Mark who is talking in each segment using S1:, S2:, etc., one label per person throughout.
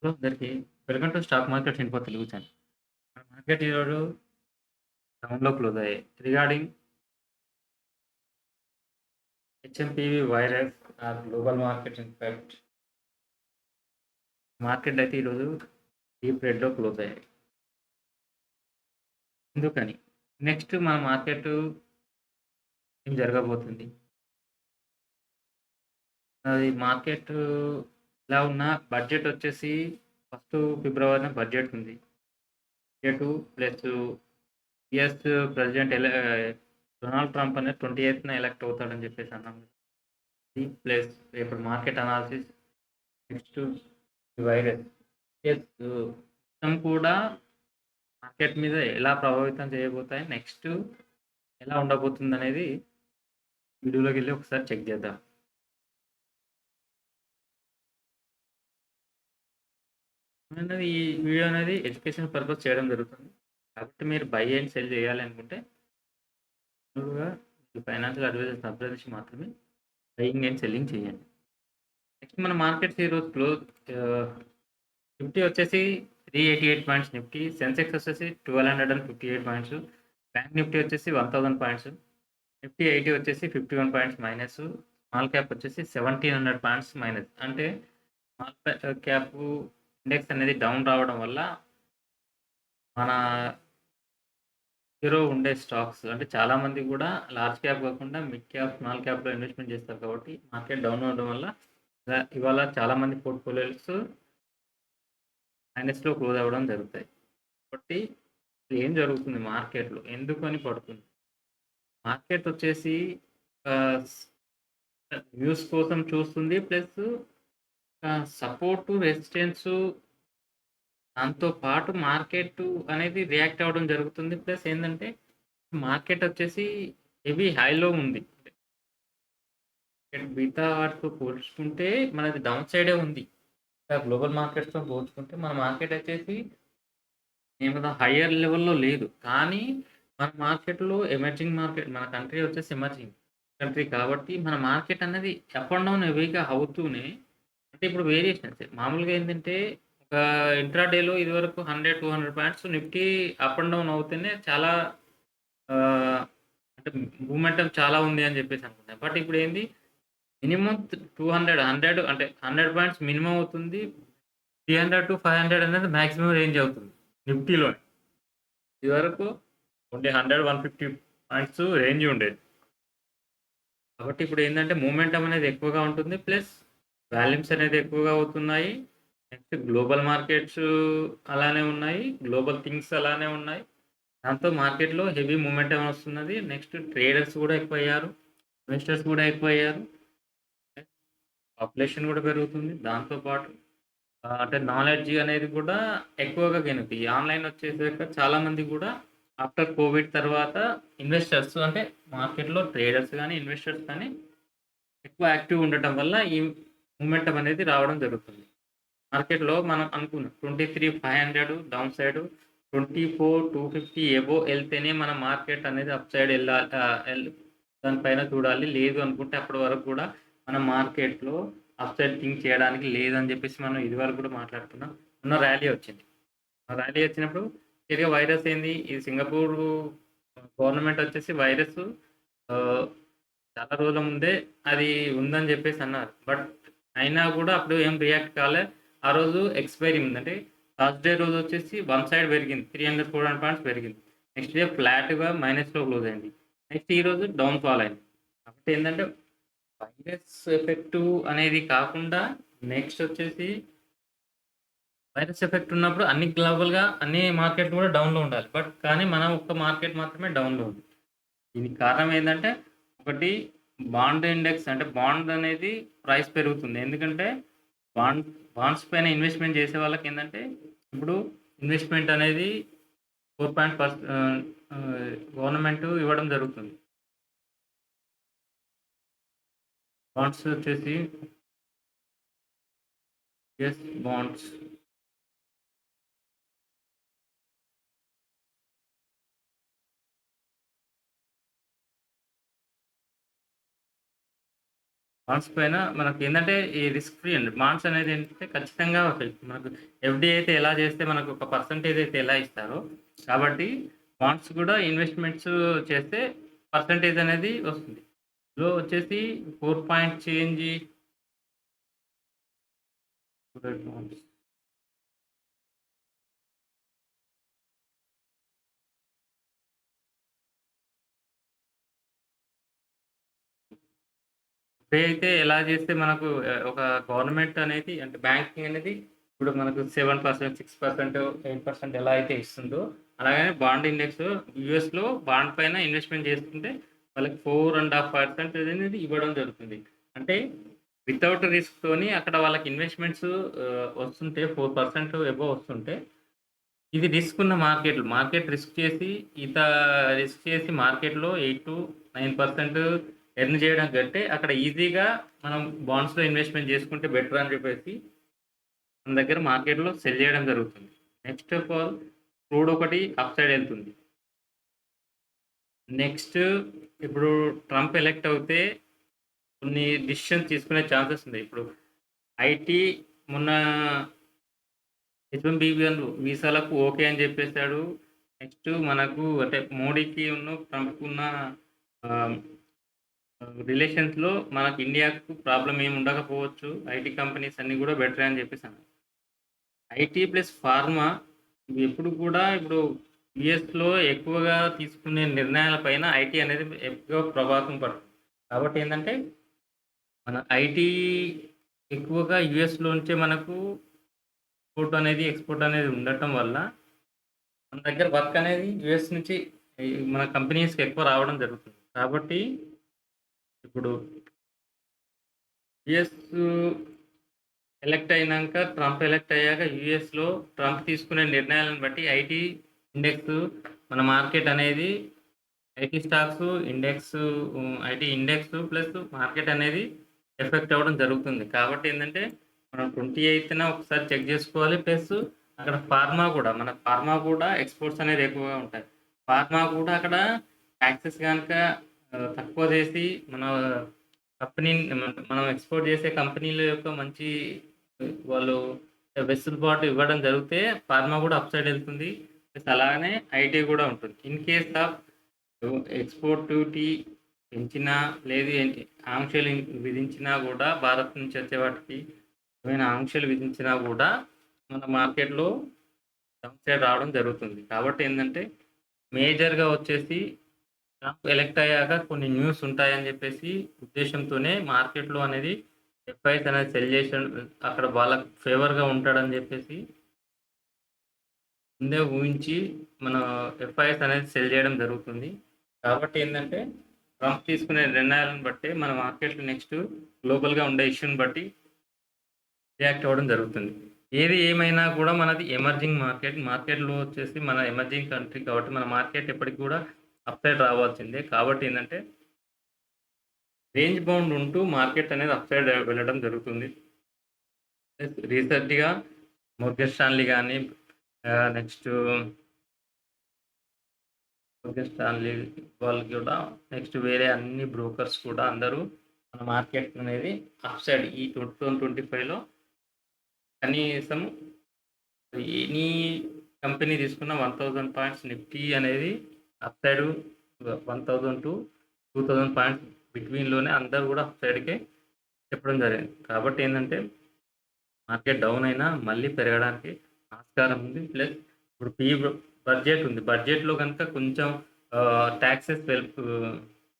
S1: Hello అందరికీ. Welcome to stock market info Telugu channel. మన market ఈరోజు డౌన్‌లో క్లోజ్ అయ్యాయి. Regarding HMPV virus global market impact market అయితే ఈరోజు డీప్ రెడ్‌లో క్లోజ్ అయ్యాయి. ఎందుకని? నెక్స్ట్ మన మార్కెట్ ఏం జరగబోతుంది? అది మార్కెట్ ఎలా ఉన్నా బడ్జెట్ వచ్చేసి ఫస్ట్ ఫిబ్రవరిన బడ్జెట్ ఉంది. Budget plus US president Donald Trump అనేది 28న ఎలక్ట్ అవుతాడని చెప్పేసి అన్నాం. ప్లస్ ఇప్పుడు మార్కెట్ అనాలిసిస్ నెక్స్ట్ వైరస్ మొత్తం కూడా మార్కెట్ మీద ఎలా ప్రభావితం చేయబోతాయి, నెక్స్ట్ ఎలా ఉండబోతుంది అనేది వీడియోలోకి వెళ్ళి ఒకసారి చెక్ చేద్దాం. అనేది ఈ వీడియో అనేది ఎడ్యుకేషన్ పర్పస్ చేయడం జరుగుతుంది కాబట్టి మీరు బై అండ్ సెల్ చేయాలి అనుకుంటే ఫైనాన్షియల్ అడ్వైజర్ సంప్రదించి మాత్రమే బయింగ్ అండ్ సెల్లింగ్ చేయండి. నెక్స్ట్ మన మార్కెట్స్ ఈరోజు క్లోజ్ నిఫ్టీ వచ్చేసి 388 పాయింట్స్, నిఫ్టీ సెన్సెక్స్ వచ్చేసి 1258 పాయింట్స్, బ్యాంక్ నిఫ్టీ వచ్చేసి 1000 పాయింట్స్, నిఫ్టీ 80 వచ్చేసి 51 పాయింట్స్ మైనస్, స్మాల్ క్యాప్ వచ్చేసి 1700 పాయింట్స్ మైనస్. అంటే స్మాల్ క్యాప్ ఇండెక్స్ అనేది డౌన్ రావడం వల్ల మన హీరో ఉండే స్టాక్స్ అంటే చాలామంది కూడా లార్జ్ క్యాప్ కాకుండా మిడ్ క్యాప్, స్మాల్ క్యాప్లో ఇన్వెస్ట్మెంట్ చేస్తారు కాబట్టి మార్కెట్ డౌన్ అవ్వడం వల్ల ఇవాళ చాలామంది పోర్ట్ఫోలియోస్ మైనస్‌లో క్లోజ్ అవ్వడం జరుగుతాయి. కాబట్టి ఏం జరుగుతుంది మార్కెట్‌లో? ఎందుకని పడుతుంది? మార్కెట్ వచ్చేసి ఆహ్, వ్యూస్ కోసం చూస్తుంది. ప్లస్ సపోర్టు, రెసిస్టెన్సు దాంతో పాటు మార్కెట్ అనేది రియాక్ట్ అవ్వడం జరుగుతుంది. ప్లస్ ఏందంటే మార్కెట్ వచ్చేసి హెవీ హైలో ఉంది. మిగతా వాటితో పోల్చుకుంటే మనది డౌన్ సైడే ఉంది. గ్లోబల్ మార్కెట్స్‌తో పోల్చుకుంటే మన మార్కెట్ వచ్చేసి ఏమన్నా హైయర్ లెవెల్‌లో లేదు. కానీ మన మార్కెట్‌లో ఎమర్జింగ్ మార్కెట్, మన కంట్రీ వచ్చేసి ఎమర్జింగ్ కంట్రీ కాబట్టి మన మార్కెట్ అనేది అప్ అండ్ డౌన్ హెవీగా అవుతూనే అంటే ఇప్పుడు వేరియేషన్స్ మామూలుగా ఏందంటే ఒక ఇంట్రాడేలో ఇదివరకు 100, 200 points Nifty up and down అవుతూనే చాలా ఆహ్, అంటే మూవ్‌మెంటం చాలా ఉంది అని చెప్పేసి అనుకున్నా. బట్ ఇప్పుడేంది మినిమమ్ 200, 100 అంటే 100 పాయింట్స్ మినిమమ్ అవుతుంది. 300-500 అనేది మాక్సిమం రేంజ్ అవుతుంది నిఫ్టీలోనే. ఇదివరకు ఓన్లీ 100, 150 పాయింట్స్ రేంజ్ ఉండేది. కాబట్టి ఇప్పుడేందంటే మొమెంటం అనేది ఎక్కువగా ఉంటుంది. ప్లస్ వాల్యూమ్స్ అనేది ఎక్కువగా అవుతున్నాయి. నెక్స్ట్ గ్లోబల్ మార్కెట్స్ అలానే ఉన్నాయి. గ్లోబల్ థింగ్స్ అలానే ఉన్నాయి. దాంతో మార్కెట్‌లో హెవీ మొమెంటం వస్తున్నది. నెక్స్ట్ ట్రేడర్స్ గూడా ఎక్కువయ్యారు. ఇన్వెస్టర్స్ గూడా ఎక్కువయ్యారు. పాపులేషన్ గూడా పెరుగుతుంది. దాంతో పాటు అంటే నాలెడ్జ్ అనేది కూడా ఎక్కువగా గెయిన్ అవుతుంది. ఈ ఆన్‌లైన్ వచ్చేసాక చాలామంది గూడా ఆఫ్టర్ కోవిడ్ తర్వాత ఇన్వెస్టర్స్ అంటే మార్కెట్‌లో ట్రేడర్స్ గాని, ఇన్వెస్టర్స్ కానీ ఎక్కువ యాక్టివ్ ఉండటం వల్ల ఈ మూవ్‌మెంటం అనేది రావడం జరుగుతుంది. మార్కెట్‌లో మనం అనుకున్నాం 23,500 డౌన్ సైడ్, 24,250 అబోవ్ ఎళ్తేనే మన మార్కెట్ అనేది అప్ సైడ్ దాని పైన చూడాలి. లేదు అనుకుంటే అప్పటి వరకు కూడా మనం మార్కెట్‌లో అప్ సైడ్ థింక్ చేయడానికి లేదని చెప్పేసి మనం ఇదివరకు కూడా మాట్లాడుకున్నాం. మొన్న ర్యాలీ వచ్చింది. ఆ ర్యాలీ వచ్చినప్పుడు తిరిగి వైరస్ ఏంది? ఈ సింగపూర్ గవర్నమెంట్ వచ్చేసి వైరస్ ఆహ్, చాలా రోజుల ముందే అది ఉందని జెప్పేసి అన్నారు. బట్ అయినా గూడా అప్పుడు ఏం రియాక్ట్ కాలే. ఆ రోజు ఎక్స్‌పైరీ ఉంది. అంటే థర్స్‌డే రోజు వచ్చేసి వన్ సైడ్ పెరిగింది. 300, 400 పాయింట్స్ పెరిగింది. నెక్స్ట్ డే ఫ్లాట్‌గా మైనస్‌లో క్లోజ్ అయింది. నెక్స్ట్ ఈ రోజు డౌన్ ఫాల్ అయింది. కాబట్టి ఏందంటే వైరస్ ఎఫెక్టు అనేది కాకుండా నెక్స్ట్ వచ్చేసి వైరస్ ఎఫెక్ట్ ఉన్నప్పుడు అన్ని గ్లోబల్‌గా అన్ని మార్కెట్‌లు గూడా డౌన్‌లో ఉండాలి. బట్ కానీ మన ఒక్క మార్కెట్ మాత్రమే డౌన్‌లో ఉంది. దీనికి కారణం ఏందంటే, ఒకటి బాండ్ ఇండెక్స్ అంటే బాండ్ అనేది ప్రైస్ పెరుగుతుంది. ఎందుకంటే బాండ్ బాండ్స్ పైన ఇన్వెస్ట్‌మెంట్ చేసే వాళ్ళకేందంటే, ఇప్పుడు ఇన్వెస్ట్‌మెంట్ అనేది 4 పాయింట్ గవర్నమెంట్ ఇవ్వడం జరుగుతుంది. బాండ్స్ వచ్చేసి యెస్ బాండ్స్. బాండ్స్ పైన మనకేందంటే ఈ రిస్క్ ఫ్రీ అండి. బాండ్స్ అనేది ఏంటంటే ఖచ్చితంగా మనకు ఎఫ్‌డి అయితే ఎలా చేస్తే మనకు ఒక పర్సెంటేజ్ అయితే ఎలా ఇస్తారో, కాబట్టి బాండ్స్ కూడా ఇన్వెస్ట్‌మెంట్స్ చేస్తే పర్సెంటేజ్ అనేది వస్తుంది. ఇందులో వచ్చేసి 4 పాయింట్ చేంజ్ బాండ్స్. పే అయితే ఎలా చేస్తే మనకు ఒక గవర్నమెంట్ అనేది అంటే బ్యాంకింగ్ అనేది ఇప్పుడు మనకు 7%, 6%, 8% ఎలా అయితే ఇస్తుందో, అలాగనే బాండ్ ఇండెక్స్ యూఎస్‌లో బాండ్ పైన ఇన్వెస్ట్‌మెంట్ చేసుకుంటే వాళ్ళకి 4.5% అనేది ఇవ్వడం జరుగుతుంది. అంటే వితౌట్ రిస్క్‌తోని అక్కడ వాళ్ళకి ఇన్వెస్ట్‌మెంట్స్ వస్తుంటే 4% అబోవ్ వస్తుంటే, ఇది రిస్క్ ఉన్న మార్కెట్‌లో మార్కెట్ రిస్క్ చేసి రిస్క్ చేసి మార్కెట్‌లో 8-9% ఎర్న్ చేయడం కంటే అక్కడ ఈజీగా మనం బాండ్స్‌లో ఇన్వెస్ట్‌మెంట్ చేసుకుంటే బెటర్ అని చెప్పేసి మన దగ్గర మార్కెట్‌లో సెల్ చేయడం జరుగుతుంది. నెక్స్ట్ ఆఫ్ ఆల్ క్రూడ్ ఒకటి అప్ సైడ్ ఎళ్తుంది. నెక్స్ట్ ఇప్పుడు ట్రంప్ ఎలక్ట్ అవుతే కొన్ని డిసిషన్స్ తీసుకునే ఛాన్సెస్ ఉన్నాయి. ఇప్పుడు ఐటీ మొన్న హెచ్-1బీ వీసాలకు ఓకే అని చెప్పేసాడు. నెక్స్ట్ మనకు అంటే మోడీకి ట్రంప్‌కి ఉన్న ఆహ్, రిలేషన్స్‌లో మనకు ఇండియాకు ప్రాబ్లమ్ ఏమి ఉండకపోవచ్చు. ఐటీ కంపెనీస్ అన్నీ కూడా బెటరే అని చెప్పేసన్నారు. ఐటీ ప్లస్ ఫార్మా ఇవి ఎప్పుడు కూడా ఇప్పుడు యూఎస్‌లో ఎక్కువగా తీసుకునే నిర్ణయాల పైన ఐటీ అనేది ఎక్కువ ప్రభావం పడుతుంది. కాబట్టి ఏందంటే మన ఐటీ ఎక్కువగా యూఎస్‌లో నుంచే మనకు ఎక్స్‌పోర్ట్ అనేది ఉండటం వల్ల మన దగ్గర వర్క్ అనేది యూఎస్ నుంచి మన కంపెనీస్‌కి ఎక్కువ రావడం జరుగుతుంది. కాబట్టి ఇప్పుడు యూఎస్ ట్రంప్ ఎలక్ట్ అయ్యాక యూఎస్‌లో ట్రంప్ తీసుకునే నిర్ణయాలను బట్టి ఐటీ ఇండెక్స్ మన మార్కెట్ అనేది IT stocks index IT index plus market అనేది ఎఫెక్ట్ అవ్వడం జరుగుతుంది. కాబట్టి ఏందంటే మనం 28న ఒకసారి చెక్ జేసుకోవాలి. ప్లస్ అక్కడ ఫార్మా కూడా ఎక్స్‌పోర్ట్స్ అనేది ఎక్కువగా ఉంటాయి. ఫార్మా కూడా అక్కడ టాక్సెస్ గనక తక్కువ చేసి మన కంపెనీని మనం ఎక్స్‌పోర్ట్ చేసే కంపెనీల యొక్క మంచి వాళ్ళు వెసులుబాటు ఇవ్వడం జరిగితే ఫార్మా కూడా అప్ సైడ్ ఎళ్తుంది. ప్లస్ అలాగనే ఐటీ కూడా ఉంటుంది. In case of export duty పెంచినా, లేదు ఏంటి ఆంక్షలు విధించినా గూడా భారత్ నుంచి వచ్చే వాటికి ఏమైనా ఆంక్షలు విధించినా గూడా మన మార్కెట్‌లో డౌన్ సైడ్ రావడం జరుగుతుంది. కాబట్టి ఏందంటే మేజర్‌గా వచ్చేసి ట్రంప్ ఎలక్ట్ అయ్యాక కొన్ని న్యూస్ ఉంటాయని జెప్పేసి ఉద్దేశ్యంతోనే మార్కెట్‌లో అనేది ఎఫ్ఐఎస్ అనేది సెల్ చేసాడు. అక్కడ వాళ్ళకి ఫేవర్‌గా ఉంటాడని జెప్పేసి ముందే ఊహించి మన ఎఫ్ఐఎస్ అనేది సెల్ చేయడం జరుగుతుంది. కాబట్టి ఏందంటే ట్రంప్ తీసుకునే నిర్ణయాలను బట్టి మన మార్కెట్‌లో నెక్స్ట్ గ్లోబల్‌గా ఉండే ఇష్యూని బట్టి రియాక్ట్ అవ్వడం జరుగుతుంది. ఏది ఏమైనా కూడా మనది ఎమర్జింగ్ మార్కెట్. మార్కెట్‌లో వచ్చేసి మన ఎమర్జింగ్ కంట్రీ కాబట్టి మన మార్కెట్ ఎప్పటికి కూడా అప్ సైడ్ రావాల్సిందే. కాబట్టి ఏందంటే రేంజ్ బౌండ్ ఉంటూ మార్కెట్ అనేది అప్ సైడ్ వెళ్ళడం జరుగుతుంది. ప్లస్ రీసెంట్‌గా మోర్గాన్ స్టాన్లీ గాని నెక్స్ట్ మోర్గాన్ స్టాన్లీ వాళ్ళు కూడా నెక్స్ట్ వేరే అన్ని బ్రోకర్స్ కూడా అందరూ మన మార్కెట్ అనేది అప్ సైడ్ ఈ 2025లో కనీసం ఎనీ కంపెనీ తీసుకున్న 1000 పాయింట్స్ నిఫ్టీ అనేది అప్ సైడ్ 1000-2000 పాయింట్స్ బిట్వీన్‌లోనే అందరూ కూడా అప్ సైడ్‌కే చెప్పడం జరిగింది. కాబట్టి ఏందంటే మార్కెట్ డౌన్ అయినా మళ్ళీ పెరగడానికి ఆస్కారం ఉంది. ప్లస్ ఇప్పుడు బడ్జెట్ ఉంది. బడ్జెట్‌లో గనుక కొంచెం టాక్సెస్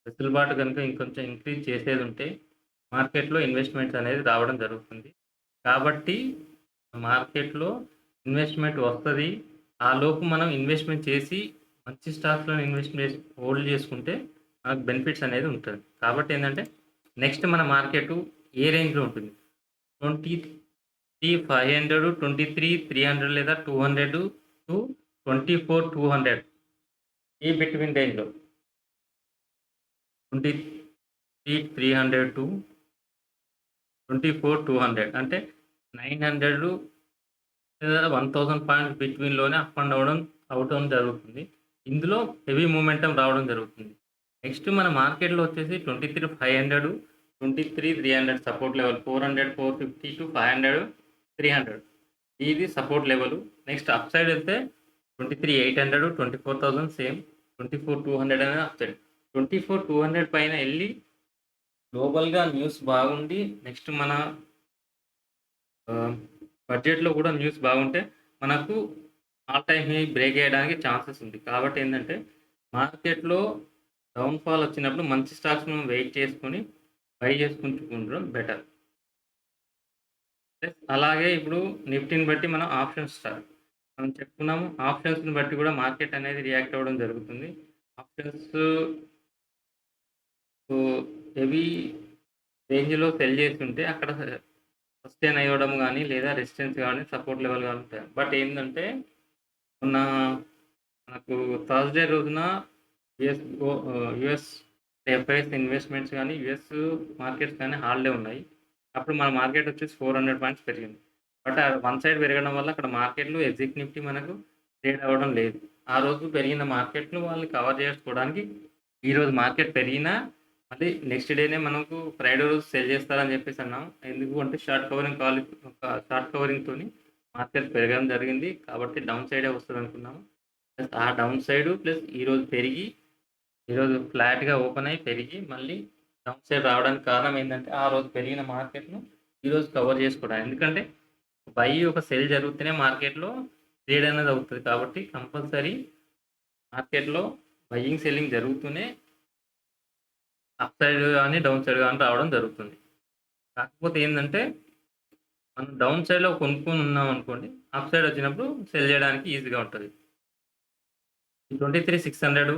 S1: వెసులుబాటు గనుక ఇంకొంచెం ఇంక్రీజ్ చేసేదుంటే మార్కెట్‌లో ఇన్వెస్ట్‌మెంట్స్ అనేది రావడం జరుగుతుంది. కాబట్టి మార్కెట్‌లో ఇన్వెస్ట్‌మెంట్ వస్తది. ఆలోపు మనం ఇన్వెస్ట్‌మెంట్ చేసి మంచి స్టాక్స్‌లో హోల్డ్ చేసుకుంటే మనకు బెనిఫిట్స్ అనేది ఉంటది. కాబట్టి ఏందంటే నెక్స్ట్ మన మార్కెట్ ఏ రేంజ్‌లో ఉంటుంది? 23,500, 23,300 లేదా 200-24,200 ఈ బిట్వీన్ రేంజ్‌లో 23,300-24,200 అంటే 900 లేదా 1000 పాయింట్స్ బిట్వీన్‌లోనే అప్ అండ్ డౌన్ అవ్వడం జరుగుతుంది. ఇందులో హెవీ మొమెంటమ్ రావడం జరుగుతుంది. నెక్స్ట్ మన మార్కెట్‌లో వచ్చేసి 23,500 23,300 సపోర్ట్ లెవెల్ 400, 450 టు 500, 300 ఇది support level. Next up side వెళ్తే 23,800, 24,000 సేమ్. 24,200 అనేది అప్ సైడ్. 24,200 పైన వెళ్ళి గ్లోబల్గా న్యూస్ బాగుండి నెక్స్ట్ మన బడ్జెట్లో కూడా న్యూస్ బాగుంటే మనకు ఆల్ టైమ్ హై బ్రేక్ అయ్యడానికి ఛాన్సెస్ ఉంది. కాబట్టి ఏంటంటే మార్కెట్లో డౌన్ఫాల్ వచ్చినప్పుడు మంచి స్టాక్స్ మనం వెయిట్ చేసుకొని బై చేసుకుంటుండడం బెటర్. అలాగే ఇప్పుడు నిఫ్టీని బట్టి మనం ఆప్షన్స్ స్టాక్ మనం చెప్పుకున్నాము. ఆప్షన్స్ని బట్టి కూడా మార్కెట్ అనేది రియాక్ట్ అవ్వడం జరుగుతుంది. ఆప్షన్స్ హెవీ రేంజ్లో సెల్ చేస్తుంటే అక్కడ సస్టైన్ అయ్యడం కానీ లేదా రెసిస్టెన్స్ కానీ సపోర్ట్ లెవెల్ కానీ ఉంటాయి. బట్ ఏంటంటే మొన్న మనకు థర్స్డే రోజున యుఎస్ ఎఫ్ఐఎస్ ఇన్వెస్ట్మెంట్స్ కానీ యుఎస్ మార్కెట్స్ కానీ హాలిడే ఉన్నాయి. అప్పుడు మన మార్కెట్ వచ్చేసి 400 పాయింట్స్ పెరిగింది. బట్ వన్ సైడ్ పెరగడం వల్ల అక్కడ మార్కెట్లో ఎగ్జిట్ నిఫ్టీ మనకు ట్రేడ్ అవ్వడం లేదు. ఆ రోజు పెరిగిన మార్కెట్లు వాళ్ళని కవర్ చేసుకోవడానికి ఈరోజు మార్కెట్ పెరిగినా మళ్ళీ నెక్స్ట్ డేనే మనకు ఫ్రైడే రోజు సెల్ చేస్తారని చెప్పేసి అన్నాం. ఎందుకు అంటే షార్ట్ కవరింగ్తో మార్కెట్ పెరగడం జరిగింది. కాబట్టి డౌన్ సైడే వస్తుంది అనుకున్నాము. ప్లస్ ఆ డౌన్ సైడ్ ప్లస్ ఈరోజు పెరిగి ఈరోజు ఫ్లాట్గా ఓపెన్ అయ్యి పెరిగి మళ్ళీ డౌన్ సైడ్ రావడానికి కారణం ఏంటంటే ఆ రోజు పెరిగిన మార్కెట్ను ఈరోజు కవర్ చేసుకోవడం. ఎందుకంటే బై ఒక సెల్ జరుగుతూనే మార్కెట్లో ట్రేడ్ అనేది అవుతుంది. కాబట్టి కంపల్సరీ మార్కెట్లో బయ్యింగ్ సెల్లింగ్ జరుగుతూనే అప్ సైడ్ కానీ డౌన్ సైడ్ కానీ రావడం జరుగుతుంది. కాకపోతే ఏంటంటే మనం డౌన్ సైడ్లో కొనుక్కొని ఉన్నాం అనుకోండి, అప్ సైడ్ వచ్చినప్పుడు సెల్ చేయడానికి ఈజీగా ఉంటుంది. 23,600,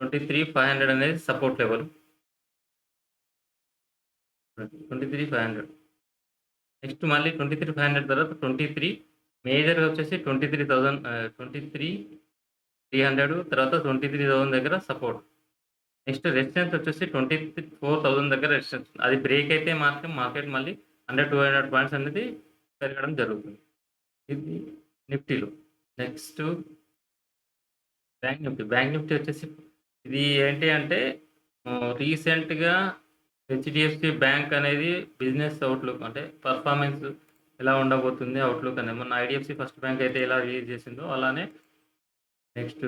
S1: 23,500 అనేది సపోర్ట్ లెవెల్. 23,500 నెక్స్ట్ మళ్ళీ 23,500 తర్వాత 23 మేజర్గా వచ్చేసి 23,300 తర్వాత 23,000 దగ్గర సపోర్ట్. నెక్స్ట్ రెసిస్టెన్స్ వచ్చేసి 24,000 దగ్గర రెసిస్టెన్స్. అది బ్రేక్ అయితే మాత్రం మార్కెట్ మళ్ళీ 100-200 పాయింట్స్ అనేది పెరగడం జరుగుతుంది. ఇది నిఫ్టీలో. నెక్స్ట్ బ్యాంక్ నిఫ్టీ వచ్చేసి ఇది ఏంటి అంటే రీసెంట్గా హెచ్డిఎఫ్సి బ్యాంక్ అనేది బిజినెస్ అవుట్లుక్ అంటే పర్ఫార్మెన్స్ ఎలా ఉండబోతుంది అవుట్లుక్ అనేది మొన్న ఐడిఎఫ్సి ఫస్ట్ బ్యాంక్ అయితే ఎలా రిలీజ్ చేసిందో అలానే నెక్స్ట్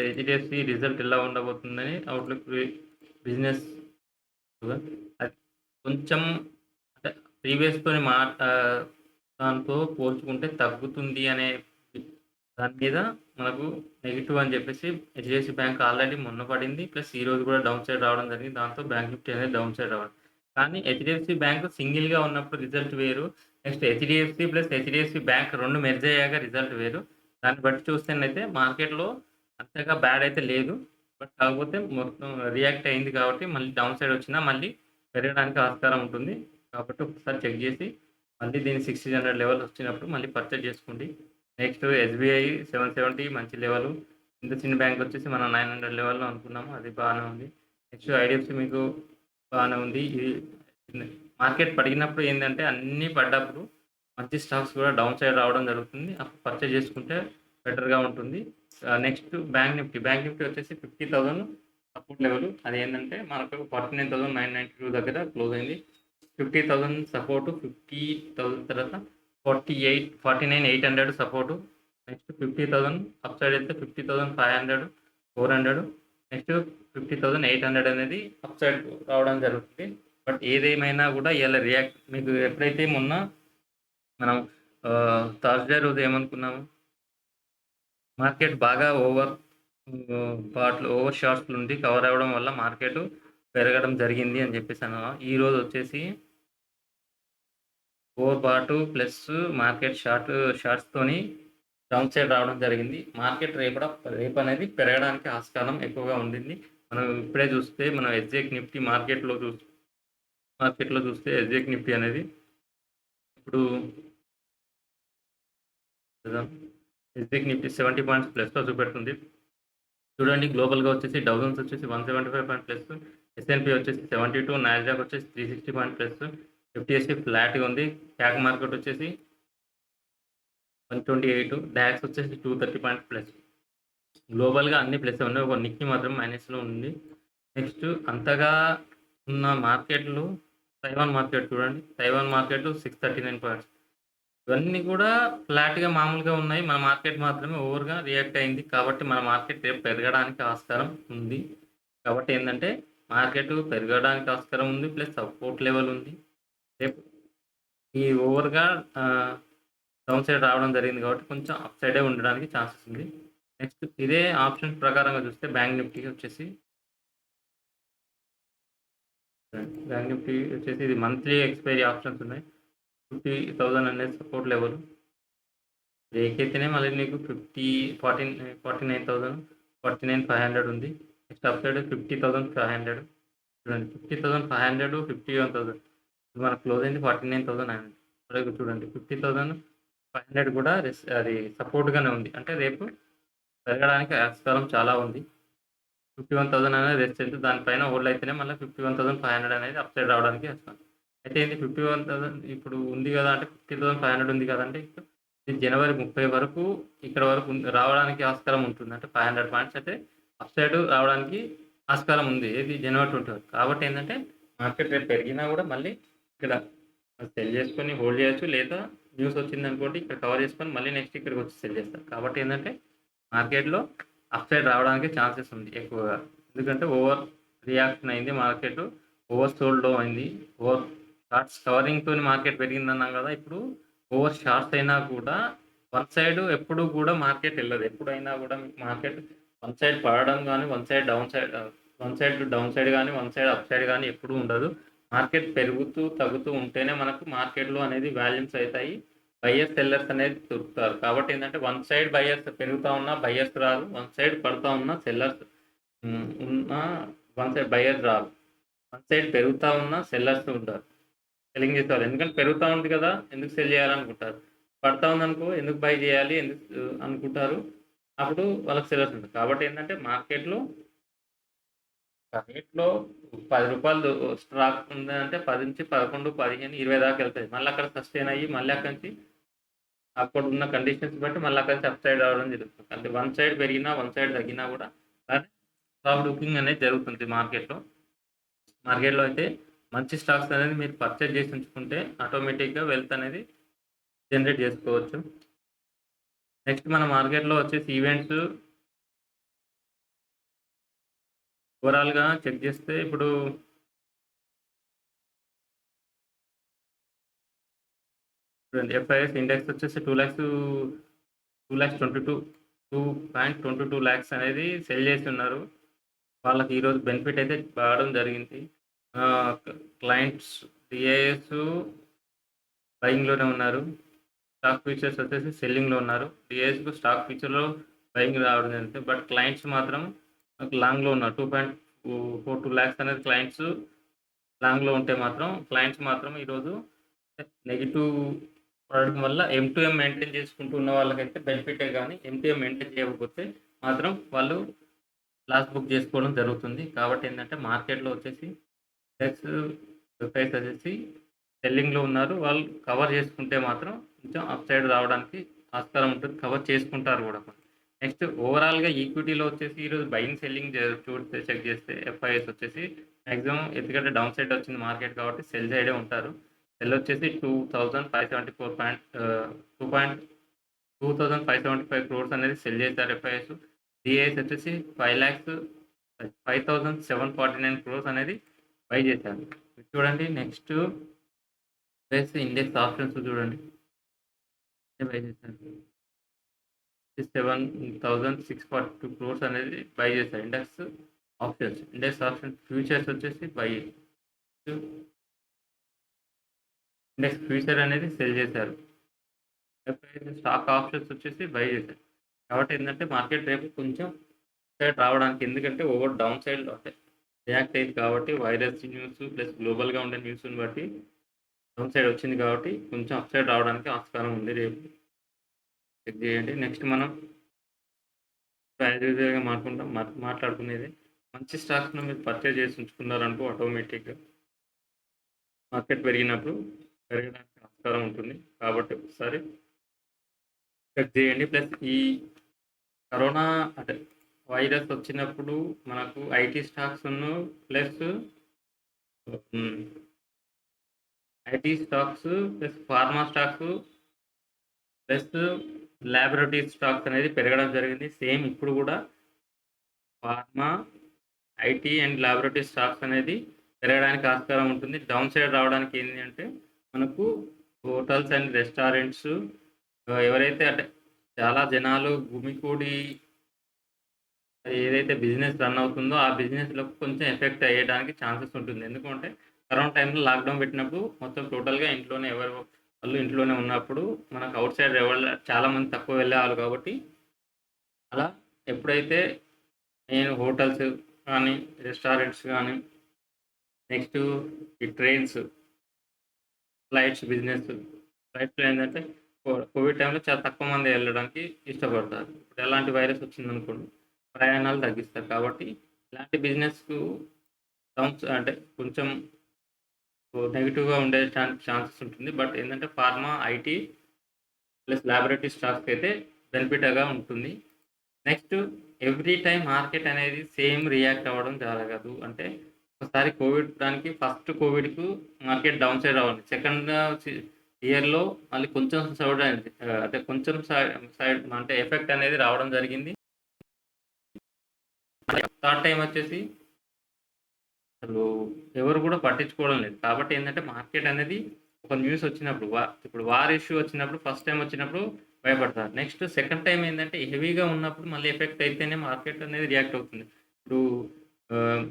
S1: హెచ్డిఎఫ్సి రిజల్ట్ ఎలా ఉండబోతుందని అవుట్లుక్ బిజినెస్ అది కొంచెం అంటే ప్రీవియస్తో దాంతో పోల్చుకుంటే తగ్గుతుంది అనే దాని మీద మనకు నెగిటివ్ అని చెప్పేసి హెచ్డిఎఫ్సి బ్యాంక్ ఆల్రెడీ మొన్న పడింది. ప్లస్ ఈ రోజు కూడా డౌన్ సైడ్ రావడం జరిగింది. దాంతో బ్యాంక్ నిఫ్టీ అనేది డౌన్ సైడ్ రావడం. కానీ హెచ్డిఎఫ్సి బ్యాంక్ సింగిల్గా ఉన్నప్పుడు రిజల్ట్ వేరు. Next HDFC plus HDFC bank రెండు మెర్జ్ అయ్యాక రిజల్ట్ వేరు. దాన్ని బట్టి చూస్తేనైతే మార్కెట్లో అంతగా బ్యాడ్ అయితే లేదు. బట్ కాకపోతే మొత్తం రియాక్ట్ అయింది కాబట్టి మళ్ళీ డౌన్ సైడ్ వచ్చినా మళ్ళీ పెరగడానికి ఆస్కారం ఉంటుంది. కాబట్టి ఒకసారి చెక్ చేసి మళ్ళీ దీన్ని 600 లెవెల్ వచ్చినప్పుడు మళ్ళీ పర్చేజ్ చేసుకోండి. నెక్స్ట్ ఎస్బీఐ 770 మంచి లెవెల్. ఇండస్ఇండ్ బ్యాంక్ వచ్చేసి మనం 900 లెవెల్లో అనుకున్నాము, అది బాగానే ఉంది. నెక్స్ట్ ఐడిఎఫ్సి మీకు బాగానే ఉంది. ఇది మార్కెట్ పడినప్పుడు ఏంటంటే అన్నీ పడ్డప్పుడు మంచి స్టాక్స్ కూడా డౌన్ సైడ్ రావడం జరుగుతుంది. అప్పుడు పర్చేజ్ చేసుకుంటే బెటర్గా ఉంటుంది. నెక్స్ట్ బ్యాంక్ నిఫ్టీ వచ్చేసి 50,000 సపోర్ట్ లెవెల్. అది ఏంటంటే మనకు 49,992 దగ్గర క్లోజ్ అయింది. 50,000 సపోర్టు, 50,000 తర్వాత 49,800 సపోర్టు. నెక్స్ట్ 50,000 అప్ సైడ్ అయితే 50,500, 400. నెక్స్ట్ 50,800 అనేది అప్ సైడ్ రావడం జరుగుతుంది. బట్ ఏదేమైనా కూడా ఇలా రియాక్ట్ మీకు ఎప్పుడైతే మొన్న మనం థర్స్డే రోజు ఏమనుకున్నాము మార్కెట్ బాగా ఓవర్ షార్ట్స్ నుండి కవర్ అవ్వడం వల్ల మార్కెట్ పెరగడం జరిగింది అని చెప్పేసి అన్నా. ఈరోజు వచ్చేసి ఓవర్ బాటు ప్లస్ మార్కెట్ షార్ట్స్తోని డౌన్ సైడ్ రావడం జరిగింది. మార్కెట్ రేపు అనేది పెరగడానికి ఆస్కారం ఎక్కువగా ఉండింది. మనం ఇప్పుడే చూస్తే మనం ఎస్జెక్ నిఫ్టీ మార్కెట్లో చూస్తే ఎస్జెక్ నిఫ్టీ అనేది ఇప్పుడు ఎస్జెక్ నిఫ్టీ 70 పాయింట్స్ ప్లస్లో చూపెడుతుంది. చూడండి గ్లోబల్గా వచ్చేసి డౌజన్స్ వచ్చేసి 175 పాయింట్ ప్లస్, ఎస్ఎన్పి వచ్చేసి 72, నాస్డాక్ వచ్చేసి 360 పాయింట్ ప్లస్, ఎఫ్టీఎస్సీ ఫ్లాట్గా ఉంది. క్యాక్ మార్కెట్ వచ్చేసి 128, డాక్స్ వచ్చేసి 230 పాయింట్ ప్లస్. గ్లోబల్గా అన్ని ప్లస్ ఉన్నాయి, ఒక నిక్కి మాత్రం మైనస్లో ఉంది. నెక్స్ట్ అంతగా ఉన్న మార్కెట్‌లు తైవాన్ మార్కెట్ చూడండి. Taiwan market 639 points. ఇవన్నీ కూడా ఫ్లాట్‌గా మామూలుగా ఉన్నాయి. మన మార్కెట్ మాత్రమే ఓవర్‌గా రియాక్ట్ అయింది. కాబట్టి మన మార్కెట్ రేపు పెరగడానికి ఆస్కారం ఉంది. కాబట్టి ఏందంటే మార్కెట్ పెరగడానికి ఆస్కారం ఉంది. ప్లస్ సపోర్ట్ లెవెల్ ఉంది. రేపు ఈ ఓవర్‌గా ఆహ్, డౌన్ సైడ్ రావడం జరిగింది కాబట్టి కొంచెం అప్ సైడే ఉండడానికి ఛాన్సెస్ ఉంది. నెక్స్ట్ ఇదే ఆప్షన్ ప్రకారంగా చూస్తే బ్యాంక్ నిఫ్టీ వచ్చేసి బ్యాంక్ నిఫ్టీ వచ్చేసి ఇది మంత్లీ ఎక్స్‌పైరీ ఆప్షన్స్ ఉన్నాయి. 50,000 అనేది సపోర్ట్ లెవెల్. బ్రేక్ అయితేనే మళ్ళీ నీకు 49,000 49,500 ఉంది. నెక్స్ట్ అప్ సైడ్ 50,500 చూడండి. 50,500 51,000 మనకు క్లోజ్ అయింది 49,900. అలాగే చూడండి 50,500 కూడా అది సపోర్ట్‌గానే ఉంది. అంటే రేపు పెరగడానికి ఆస్కారం చాలా ఉంది. 51,000 అనేది రెసిస్టెన్స్ దానిపైన హోల్డ్ అయితేనే మళ్ళీ 51,500 అనేది అప్ సైడ్ రావడానికి ఆస్కారం. అయితే ఏంది 51,000 ఇప్పుడు ఉంది కదా! అంటే 50,500 ఉంది కదండీ! ఇది జనవరి 30 వరకు ఇక్కడ వరకు రావడానికి ఆస్కారం ఉంటుంది. అంటే 500 పాయింట్స్ అయితే అప్ సైడ్ రావడానికి ఆస్కారం ఉంది. ఏది జనవరి 20 వరకు. కాబట్టి ఏందంటే మార్కెట్ రేపు పెరిగినా కూడా మళ్ళీ ఇక్కడ సెల్ చేసుకొని హోల్డ్ చేయొచ్చు. లేదా న్యూస్ వచ్చిందనుకోండి ఇక్కడ కవర్ చేసుకొని మళ్ళీ నెక్స్ట్ ఇక్కడికి వచ్చి సెల్ చేస్తారు. కాబట్టి ఏందంటే మార్కెట్‌లో అప్ సైడ్ రావడానికి ఛాన్సెస్ ఉంది ఎక్కువగా. ఎందుకంటే ఓవర్ రియాక్షన్ అయింది మార్కెట్. ఓవర్ సోల్డ్ అయింది. ఓవర్ షార్ట్స్ కవరింగ్‌తోని మార్కెట్ పెరిగిందన్నాం కదా! ఇప్పుడు ఓవర్ షార్ట్స్ అయినా కూడా వన్ సైడ్ ఎప్పుడు కూడా మార్కెట్ ఎళ్ళదు. ఎప్పుడైనా కూడా మార్కెట్ వన్ సైడ్ పడడం గాని, వన్ సైడ్ డౌన్ సైడ్ గాని, వన్ సైడ్ అప్ సైడ్ గాని ఎప్పుడూ ఉండదు. మార్కెట్ పెరుగుతూ, తగ్గుతూ ఉంటేనే మనకు మార్కెట్‌లో అనేది వాల్యూమ్స్ అయితాయి. బయర్స్, సెల్లర్స్ అనేది దొరుకుతారు. కాబట్టి ఏందంటే వన్ సైడ్ బయర్స్ పెరుగుతా ఉన్నా బయర్స్ రారు. వన్ సైడ్ పడతా ఉన్నా సెల్లర్స్ ఉన్నా వన్ సైడ్ బయర్స్ రారు. వన్ సైడ్ పెరుగుతా ఉన్నా సెల్లర్స్ ఉంటారు. సెల్లింగ్ చేసేవాళ్ళు. ఎందుకంటే పెరుగుతా ఉంది కదా! ఎందుకు సెల్ చేయాలనుకుంటారు. పడతా ఉందనుకో ఎందుకు బై చేయాలి ఎందుకు అనుకుంటారు. అప్పుడు వాళ్ళకి సెల్లర్స్ ఉంటారు. కాబట్టి ఏందంటే మార్కెట్‌లో రేట్‌లో రూ. 10 స్టాక్ ఉందంటే 10-11, 15, 20 దాకా ఎళ్తది. మళ్ళీ అక్కడ సస్టైన్ అయ్యి మళ్ళీ అక్కడి నుంచి అక్కడున్న కండిషన్స్ బట్టి మళ్ళీ అక్కడి నుంచి అప్ సైడ్ రావడం జరుగుతుంది. అంటే వన్ సైడ్ పెరిగినా, వన్ సైడ్ తగ్గినా కూడా స్టాక్ బుకింగ్ అనేది జరుగుతుంది మార్కెట్‌లో. మార్కెట్‌లో అయితే మంచి స్టాక్స్ అనేది మీరు పర్చేజ్ చేసి ఉంచుకుంటే ఆటోమేటిక్‌గా వెల్త్ అనేది జనరేట్ చేసుకోవచ్చు. నెక్స్ట్ మన మార్కెట్‌లో వచ్చేసి ఈవెంట్స్ ఓవరాల్‌గా చెక్ చేస్తే ఇప్పుడు చూడండి ఎఫ్ఐఎస్ ఇండెక్స్ వచ్చేసి 2,22 లాక్స్ అనేది సెల్ చేసి ఉన్నారు. వాళ్ళకి ఈరోజు బెనిఫిట్ అయితే రావడం జరిగింది. ఆహ్, క్లయింట్స్ డిఐఎస్ బయింగ్‌లోనే ఉన్నారు. స్టాక్ ఫ్యూచర్స్ వచ్చేసి సెల్లింగ్‌లో ఉన్నారు. డిఐఎస్‌కు స్టాక్ ఫ్యూచర్‌లో బయింగ్ రావడం జరిగింది. బట్ క్లయింట్స్ మాత్రం లాంగ్‌లో ఉన్నారు. 2.42 లాక్స్ అనేది క్లయింట్స్ లాంగ్‌లో ఉంటే మాత్రం క్లయింట్స్ మాత్రం ఈరోజు నెగెటివ్ పడడం వల్ల ఎమ్ టు ఎమ్ మెయింటైన్ చేసుకుంటూ ఉన్న వాళ్ళకైతే బెనిఫిటే గానీ, ఎమ్ టు ఎమ్ మెయింటైన్ చేయకపోతే మాత్రం వాళ్ళు లాస్ బుక్ చేసుకోవడం జరుగుతుంది. కాబట్టి ఏందంటే మార్కెట్‌లో వచ్చేసి ఇండెక్స్ ప్రైస్ వచ్చేసి సెల్లింగ్‌లో ఉన్నారు. వాళ్ళు కవర్ చేసుకుంటే మాత్రం కొంచెం అప్ సైడ్ రావడానికి ఆస్కారం ఉంటుంది. కవర్ చేసుకుంటారు గూడా. నెక్స్ట్ ఓవరాల్‌గా ఈక్విటీలో వచ్చేసి ఈరోజు బయింగ్, సెల్లింగ్ చూస్తే చెక్ చేస్తే ఎఫ్ఐఎస్ వచ్చేసి మాక్సిమం ఎందుకంటే డౌన్ సైడ్ వచ్చింది మార్కెట్ కాబట్టి సెల్ సైడే ఉంటారు. సెల్ వచ్చేసి 2,574 పాయింట్ 2,575 క్రోర్స్ అనేది సెల్ చేశారు ఎఫ్ఐఎస్. డిఐఎస్ వచ్చేసి 5,749 క్రోర్స్ అనేది బై చేశారు. ఇది చూడండి నెక్స్ట్ ప్లస్ ఇండెక్స్ ఆప్షన్స్ చూడండి. బై చేశారు. 7,642 క్రోర్స్ అనేది బై చేశారు. ఇండెక్స్ ఆప్షన్స్ ఫ్యూచర్స్ వచ్చేసి బై. ఇండెక్స్ ఫ్యూచర్ అనేది సెల్ చేశారు. ఎప్పుడైతే స్టాక్ ఆప్షన్స్ వచ్చేసి బై చేశారు. కాబట్టి ఏందంటే మార్కెట్ రేపు కొంచెం సైడ్ రావడానికి ఎందుకంటే ఓవర్ డౌన్ సైడ్‌లో అంటే రియాక్ట్ అయింది కాబట్టి వైరస్ న్యూస్ ప్లస్ గ్లోబల్‌గా ఉండే న్యూస్‌ని బట్టి డౌన్ సైడ్ వచ్చింది కాబట్టి కొంచెం అప్ సైడ్ రావడానికి ఆస్కారం ఉంది రేపు. చెక్ చేయండి. నెక్స్ట్ మనం యాజ్ యూజువల్‌గా మాట్లాడుకునేది మంచి స్టాక్స్‌ను మీరు పర్చేజ్ చేసి ఉంచుకున్నారనుకో ఆటోమేటిక్‌గా మార్కెట్ పెరిగినప్పుడు పెరగడానికి ఆస్కారం ఉంటుంది. కాబట్టి ఒకసారి చెక్ చేయండి. ప్లస్ ఈ కరోనా అంటే వైరస్ వచ్చినప్పుడు మనకు ఐటీ స్టాక్స్‌ను ప్లస్ హ్మ్. IT stocks plus pharma stocks plus laboratory stocks అనేది పెరగడం జరిగింది. సేమ్ ఇప్పుడు గూడా pharma, IT and laboratory stocks అనేది పెరగడానికి ఆస్కారం ఉంటుంది. డౌన్ సైడ్ రావడానికి ఏంది అంటే, మనకు హోటల్స్ అండ్ రెస్టారెంట్స్ ఎవరైతే అంటే చాలా జనాలు గుమికూడి ఏదైతే బిజినెస్ రన్ అవుతుందో, ఆ బిజినెస్‌లో కొంచెం ఎఫెక్ట్ అయ్యడానికి ఛాన్సెస్ ఉంటుంది. ఎందుకంటే, కరోనా టైంలో లాక్‌డౌన్ పెట్టినప్పుడు మొత్తం టోటల్‌గా ఇంట్లోనే ఎవరు వాళ్ళు ఇంట్లోనే ఉన్నప్పుడు మనకు ఔట్ సైడ్ చాలా మంది తక్కువ వెళ్ళేవాళ్ళు కాబట్టి, అలా ఎప్పుడైతే నేను హోటల్స్ కానీ, రెస్టారెంట్స్ గానీ, నెక్స్టు ఈ ట్రైన్స్, ఫ్లైట్స్ బిజినెస్. ఫ్లైట్స్‌లో ఏందంటే కోవిడ్ టైంలో చాలా తక్కువ మంది వెళ్ళడానికి ఇష్టపడతారు. ఇప్పుడు ఎలాంటి వైరస్ వచ్చిందనుకోండి, ప్రయాణాలు తగ్గిస్తారు. కాబట్టి ఇలాంటి బిజినెస్‌కు డౌన్స్ అంటే కొంచెం నెగెటివ్‌గా ఉండే ఛాన్సెస్ ఉంటుంది. బట్ ఏందంటే ఫార్మా, ఐటీ ప్లస్ లాబొరేటరీ స్టాక్స్‌కైతే బెనిఫిట్‌గా ఉంటుంది. నెక్స్ట్ ఎవ్రీ టైమ్ మార్కెట్ అనేది సేమ్ రియాక్ట్ అవ్వడం జరగదు. అంటే ఒకసారి ఫస్ట్ కోవిడ్‌కు మార్కెట్ డౌన్ సైడ్ అవ్వండి. సెకండ్ ఇయర్‌లో మళ్ళీ కొంచెం చూడండి అంటే కొంచెం సైడ్ అంటే ఎఫెక్ట్ అనేది రావడం జరిగింది. థర్డ్ టైమ్ వచ్చేసి అసలు ఎవరు కూడా పట్టించుకోవడం లేదు. కాబట్టి ఏందంటే మార్కెట్ అనేది ఒక న్యూస్ వచ్చినప్పుడు ఇప్పుడు వార్ ఇష్యూ వచ్చినప్పుడు ఫస్ట్ టైమ్ వచ్చినప్పుడు భయపడతారు. నెక్స్ట్ సెకండ్ టైమ్ ఏందంటే హెవీగా ఉన్నప్పుడు మళ్ళీ ఎఫెక్ట్ అయితేనే మార్కెట్ అనేది రియాక్ట్ అవుతుంది. ఇప్పుడు ఆహ్,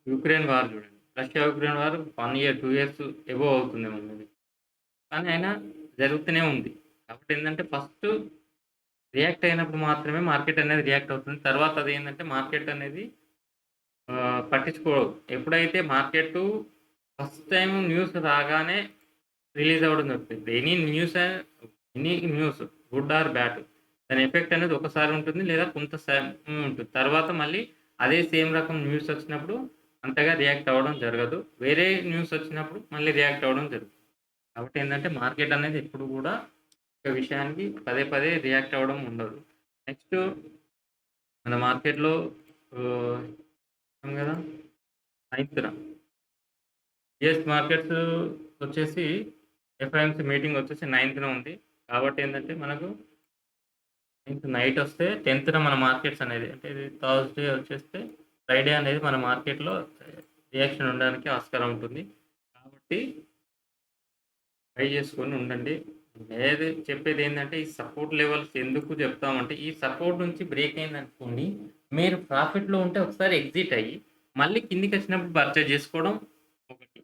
S1: యుక్రెయిన్ వార్ చూడండి. Russia, Ukraine war 1 year, 2 years above అవుతుందేమో మేబీ. కానీ అయినా జరుగుతూనే ఉంది. కాబట్టి ఏందంటే ఫస్ట్ రియాక్ట్ అయినప్పుడు మాత్రమే మార్కెట్ అనేది రియాక్ట్ అవుతుంది. తర్వాత అదేంటంటే మార్కెట్ అనేది పట్టించుకోవు. ఎప్పుడైతే మార్కెట్టు ఫస్ట్ టైమ్ న్యూస్ రాగానే రిలీజ్ అవ్వడం జరుగుతుంది. Any news good or bad దాని ఎఫెక్ట్ అనేది ఒకసారి ఉంటుంది. లేదా కొంత ఉంటుంది. తర్వాత మళ్ళీ అదే సేమ్ రకం న్యూస్ వచ్చినప్పుడు అంతగా రియాక్ట్ అవ్వడం జరగదు. వేరే న్యూస్ వచ్చినప్పుడు మళ్ళీ రియాక్ట్ అవ్వడం జరుగుతుంది. కాబట్టి ఏందంటే మార్కెట్ అనేది ఎప్పుడు గూడా ఒక విషయానికి పదే పదే రియాక్ట్ అవ్వడం ఉండదు. నెక్స్ట్ మన మార్కెట్‌లో చెప్పాం గదా! నైన్త్‌న యూఎస్ మార్కెట్స్ వచ్చేసి ఎఫ్ఐఎంసీ మీటింగ్ వచ్చేసి 9థ్‌న ఉంది. కాబట్టి ఏందంటే మనకు 9థ్ నైట్ వస్తే 10థ్‌న మన మార్కెట్స్ అనేది అంటే ఇది థర్స్‌డే వచ్చేస్తే ఫ్రైడే అనేది మన మార్కెట్‌లో రియాక్షన్ ఉండడానికి ఆస్కారం ఉంటుంది. కాబట్టి ట్రై చేసుకొని ఉండండి. చెప్పేదేందంటే ఈ సపోర్ట్ లెవెల్స్ ఎందుకు చెప్తామంటే ఈ సపోర్ట్ నుంచి బ్రేక్ అయిందనుకోండి, మీరు ప్రాఫిట్‌లో ఉంటే ఒకసారి ఎగ్జిట్ అయ్యి, మళ్ళీ కిందకొచ్చినప్పుడు పర్చేజ్ చేసుకోవడం ఒకటి.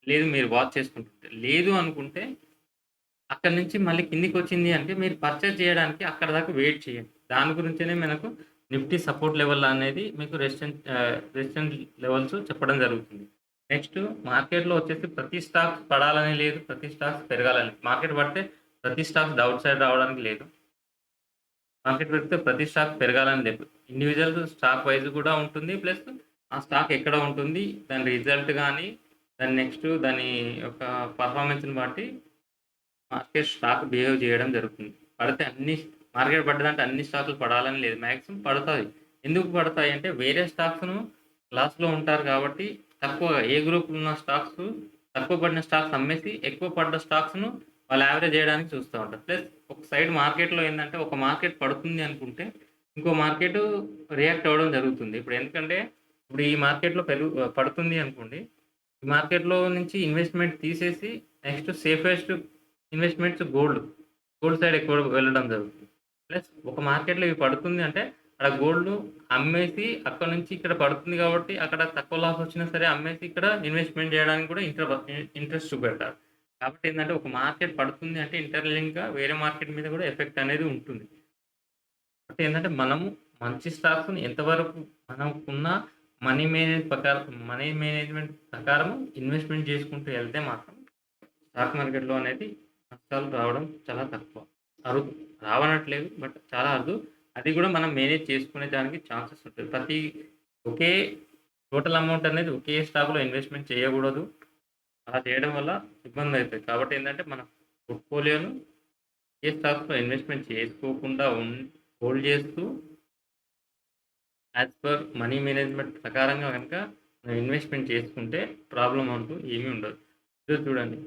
S1: లేదు మీరు వాచ్ చేసుకుంటుంటే. లేదు అనుకుంటే అక్కడి నుంచి మళ్ళీ కిందకొచ్చింది అంటే మీరు పర్చేజ్ చేయడానికి అక్కడి దాకా వెయిట్ చేయండి. దాని గురించనే మనకు నిఫ్టీ సపోర్ట్ లెవెల్ అనేది మీకు రెసిస్టెన్స్ లెవెల్స్ చెప్పడం జరుగుతుంది. నెక్స్ట్ మార్కెట్‌లో వచ్చేసి ప్రతి స్టాక్ పడాలని లేదు. ప్రతి స్టాక్స్ పెరగాలని. మార్కెట్ పడితే ప్రతి స్టాక్స్ డౌన్ సైడ్ రావడానికి లేదు. మార్కెట్ పెరిగితే ప్రతి స్టాక్ పెరగాలని లేదు. ఇండివిడ్యువల్ స్టాక్ వైస్ కూడా ఉంటుంది. ప్లస్ ఆ స్టాక్ ఎక్కడ ఉంటుంది, దాని రిజల్ట్ గాని, దాని నెక్స్ట్ దాని యొక్క పెర్ఫార్మన్స్‌ని బట్టి మార్కెట్ స్టాక్ బిహేవ్ చేయడం జరుగుతుంది. పడితే మార్కెట్ పడ్డదంటే అన్ని స్టాకులు పడాలని లేదు. మాక్సిమం పడతాయి. ఎందుకు పడతాయి అంటే వేరే స్టాక్స్‌ను లాస్‌లో ఉంటారు కాబట్టి తక్కువగా ఏ గ్రూప్‌లో ఉన్న స్టాక్స్ తక్కువ పడిన స్టాక్స్ అమ్మేసి ఎక్కువ పడ్డ స్టాక్స్‌ను వాళ్ళు యావరేజ్ చేయడానికి చూస్తా ఉంటారు. ప్లస్ ఒక సైడ్ మార్కెట్‌లో ఏందంటే ఒక మార్కెట్ పడుతుంది అనుకుంటే ఇంకో మార్కెట్ రియాక్ట్ అవ్వడం జరుగుతుంది. ఇప్పుడు ఈ మార్కెట్‌లో పడుతుంది అనుకోండి. ఈ మార్కెట్‌లో నుంచి ఇన్వెస్ట్‌మెంట్ తీసేసి next safest investments gold side ఎక్కువ వెళ్ళడం జరుగుతుంది. ప్లస్ ఒక మార్కెట్‌లో ఇవి పడుతుంది అంటే, అక్కడ గోల్డ్ అమ్మేసి అక్కడి నుంచి ఇక్కడ పడుతుంది కాబట్టి, అక్కడ తక్కువ లాస్ వచ్చినా సరే అమ్మేసి ఇక్కడ ఇన్వెస్ట్‌మెంట్ చేయడానికి కూడా ఇంట్రెస్ట్ చూపెడతారు. కాబట్టి ఏందంటే, ఒక మార్కెట్ పడుతుంది అంటే ఇంటర్‌లింక్‌గా వేరే మార్కెట్ మీద కూడా ఎఫెక్ట్ అనేది ఉంటుంది. కాబట్టి ఏందంటే, మనము మంచి స్టాక్స్‌ని ఎంతవరకు మనకున్న మనీ మేనేజ్‌మెంట్ ప్రకారం ఇన్వెస్ట్‌మెంట్ చేసుకుంటూ ఎళ్తే మాత్రం స్టాక్ మార్కెట్‌లో అనేది నష్టాలు రావడం చాలా తక్కువ. అరుదు. రావనట్లేదు. బట్ చాలా అరుదు. అది గూడా మనం మేనేజ్ చేసుకునే దానికి ఛాన్సెస్ ఉంటది. ఒకే టోటల్ అమౌంట్ అనేది ఒకే స్టాక్‌లో ఇన్వెస్ట్‌మెంట్ చేయగూడదు. అలా చేయడం వల్ల ఇబ్బందయితది. కాబట్టి ఏందంటే, మన పోర్ట్‌ఫోలియోను ఏ స్టాక్స్‌లో ఇన్వెస్ట్‌మెంట్ చేసుకోకుండా హోల్డ్ చేస్తూ యాస్ పర్ మనీ మేనేజ్‌మెంట్ ప్రకారంగా గనక ఇన్వెస్ట్‌మెంట్ చేసుకుంటే ప్రాబ్లమ్ అంటూ ఏమీ ఉండదు. ఇదో చూడండి.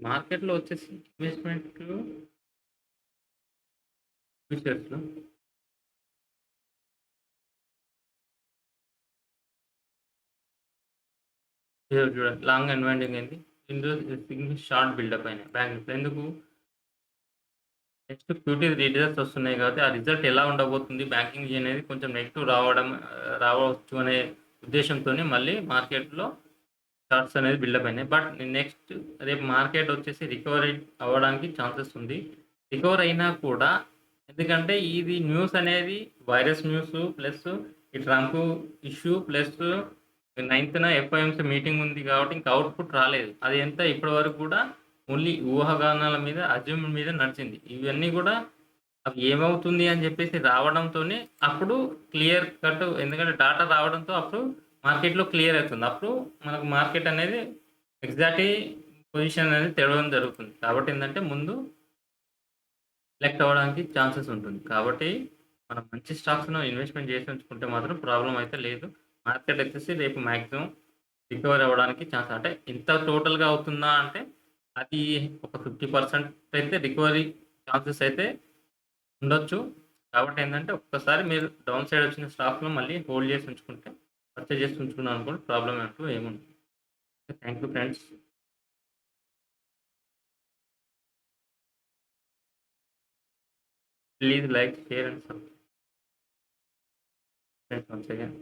S1: మార్కెట్‌లో వచ్చేసి ఇన్వెస్ట్‌మెంట్లు ఫ్యూచర్స్‌లో ఇదో చూడండి. లాంగ్ అన్‌వైండింగ్ అయింది. ఇందులో షార్ట్ బిల్డప్ అయినాయి బ్యాంక్ నిఫ్టీలో. ఎందుకు? నెక్స్ట్ క్యూటీ రిజల్ట్స్ వస్తున్నాయి కాబట్టి, ఆ రిజల్ట్ ఎలా ఉండబోతుంది, బ్యాంకింగ్ అనేది కొంచెం నెగెటివ్ రావచ్చు అనే ఉద్దేశ్యంతోని మళ్ళీ మార్కెట్‌లో షార్ట్స్ అనేది బిల్డప్ అయినాయి. బట్ నెక్స్ట్ రేపు మార్కెట్ వచ్చేసి రికవరీ అవ్వడానికి ఛాన్సెస్ ఉంది. రికవర్ అయినా కూడా ఎందుకంటే ఇది న్యూస్ అనేది వైరస్ న్యూస్ ప్లస్ ఈ Trump issue plus ninth FOMC meeting ఉంది కాబట్టి ఇంకా అవుట్‌పుట్ రాలేదు. అది ఎంత ఇప్పటి వరకు కూడా ఓన్లీ ఊహాగానాల మీద, అజ్యూమ్ మీద నడిచింది. ఇవన్నీ కూడా అవి ఏమవుతుంది అని చెప్పేసి రావడంతోనే అప్పుడు క్లియర్ కట్ ఎందుకంటే డాటా రావడంతో అప్పుడు మార్కెట్‌లో క్లియర్ అవుతుంది. అప్పుడు మనకు మార్కెట్ అనేది ఎగ్జాక్ట్‌లీ పొజిషన్ అనేది తెలవడం జరుగుతుంది. కాబట్టి ఏందంటే ముందు సెలెక్ట్ అవ్వడానికి ఛాన్సెస్ ఉంటుంది. కాబట్టి మనం మంచి స్టాక్స్‌లో ఇన్వెస్ట్‌మెంట్ చేసి ఉంచుకుంటే మాత్రం ప్రాబ్లమ్ అయితే లేదు. మార్కెట్ వచ్చేసి రేపు మాక్సిమం రికవర్ అవ్వడానికి ఛాన్స్ అంటే ఇంత టోటల్‌గా అవుతుందా అంటే అది ఒక 50% అయితే రికవరీ ఛాన్సెస్ అయితే ఉండొచ్చు. కాబట్టి ఏందంటే ఒక్కసారి మీరు డౌన్ సైడ్ వచ్చిన స్టాక్‌లో మళ్ళీ హోల్డ్ చేసి ఉంచుకుంటే పర్చేజ్ చేసి ఉంచుకున్నారనుకోండి ప్రాబ్లమ్ అంటూ ఏముండదు. Thank you friends. Please like, share and subscribe once again.